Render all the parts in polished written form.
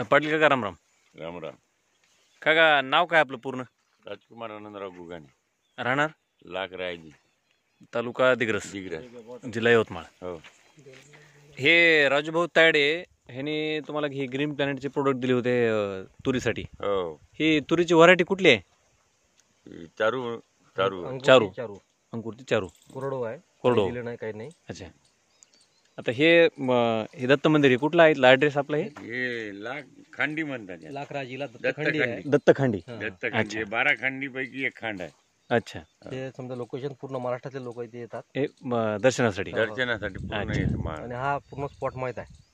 पाटील काका राम राम. राम राम. काका नाव काय आपलं पूर्ण? राजकुमार आनंदराव गुगाने, राहणार लाकरायजी, तालुका दिग्रस, जिल्हा यवतमाळ. हो. हे राजूभाऊ तायडे ह्यांनी तुम्हाला हे ग्रीन प्लॅनेटचे प्रोडक्ट दिले होते तुरीसाठी. हो. ही तुरीची व्हरायटी कुठली आहे? चारू चारू चारू अंकुरची चारू कोरडो आहे, कोरडो दिलं नाही काही नाही. अच्छा. आता हे दत्त मंदिर आहे कुठला आहे? ॲड्रेस आपला हे लाख खांडी म्हणतात याला. लाकराजीला दत्तखंडी आहे. दत्तखांडी. दत्तखंडी हे 12 खांडी पैकी एक खांड आहे. अच्छा. ते समजा लोकेशन पूर्ण महाराष्ट्रातले लोक इथे येतात हे दर्शनासाठी. दर्शनासाठी पूर्ण येतं माळ. आणि हा पूर्ण स्पॉट माहित आहे.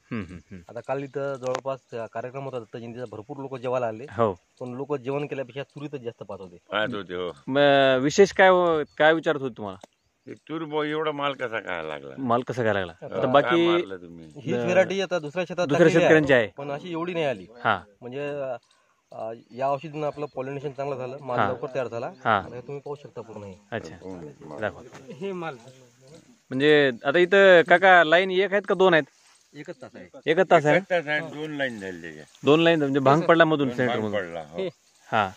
आता काल इथं जवळपास कार्यक्रम होता दत्त जयंतीचा, भरपूर लोक जेवायला आले, हो. पण लोक जेवण केल्यापेक्षा तुरीतच जास्त पाहत होते. पाहत होते. हो. विशेष काय विचारत होते तुम्हाला? ते तूर एवढा माल कसा काय लागला? माल कसा काय लागला? आता काय बाकी मारलं तुम्ही? ही व्हेरायटी आता दुसऱ्या दुसऱ्या शेतकऱ्यांची आहे, पण अशी एवढी नाही आली. हा. म्हणजे या औषधीनं आपलं पॉलिनेशन चांगलं झालं, माल लवकर तयार झाला. हा. आता तुम्ही पाहू शकता पूर्ण हे. अच्छा, दाखवा. हे माल म्हणजे आता इथं काका लाईन एक आहेत का दोन आहेत? एकच तास आहे. एकच तास आहे. 2 लाईन झाली त्याच्या. 2 लाईन म्हणजे भांग पडला मधून सेंटर मधून. पडला. हो. हा.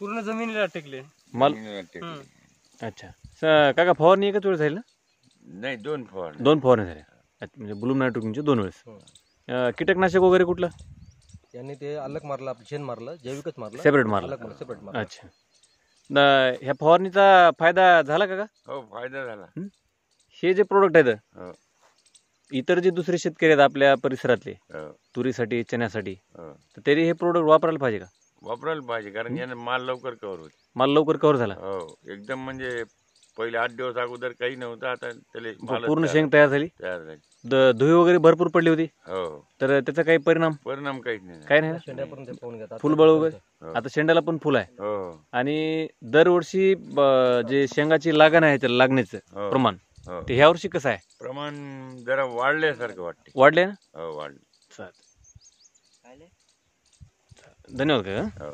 पूर्ण जमिनीला टेकले माल. अच्छा. काका फवारणी एकच वेळ झाली ना? नाही, 2 फवार. 2 फवारणी झाल्या. अच्छा, म्हणजे ब्लूम नायट्रोजनचे 2 वेळेस. कीटकनाशक वगैरे कुठलं? यांनी ते अलग मारलं, आपलं शेण मारलं, जैविकच मारलं, सेपरेट मारलं. सेपरेट मारलं. अच्छा. ह्या फवारणीचा फायदा झाला का? हो, फायदा झाला. हे जे प्रोडक्ट आहेत, हो. इतर जे दुसरे शेतकरी आहेत आपल्या परिसरातले हो. तुरीसाठी चण्यासाठी, हो. तर तरी हे प्रोडक्ट वापरायला पाहिजे का? वापरायला पाहिजे, कारण यानं माल लवकर कव्हर होते. माल लवकर कव्हर झाला. हो, एकदम म्हणजे पहिले 8 दिवस अगोदर काही नव्हतं, आता त्याला पूर्ण शेंग तयार झाली. धुई वगैरे भरपूर पडली होती. हो. तर त्याचा काही परिणाम काहीच नाही. काय नाही. शेंड्यापर्यंत पाहून घेतात, फुलबळ वगैरे. आता शेंड्याला पण फुल आहे. हो. आणि दरवर्षी जे शेंगाची लागण आहे त्याला लागण्याचं प्रमाण, ते ह्या वर्षी कसं आहे? प्रमाण जरा वाढल्यासारखं वाटते. वाढले ना? हो, वाढले. धन्यवाद का. हो.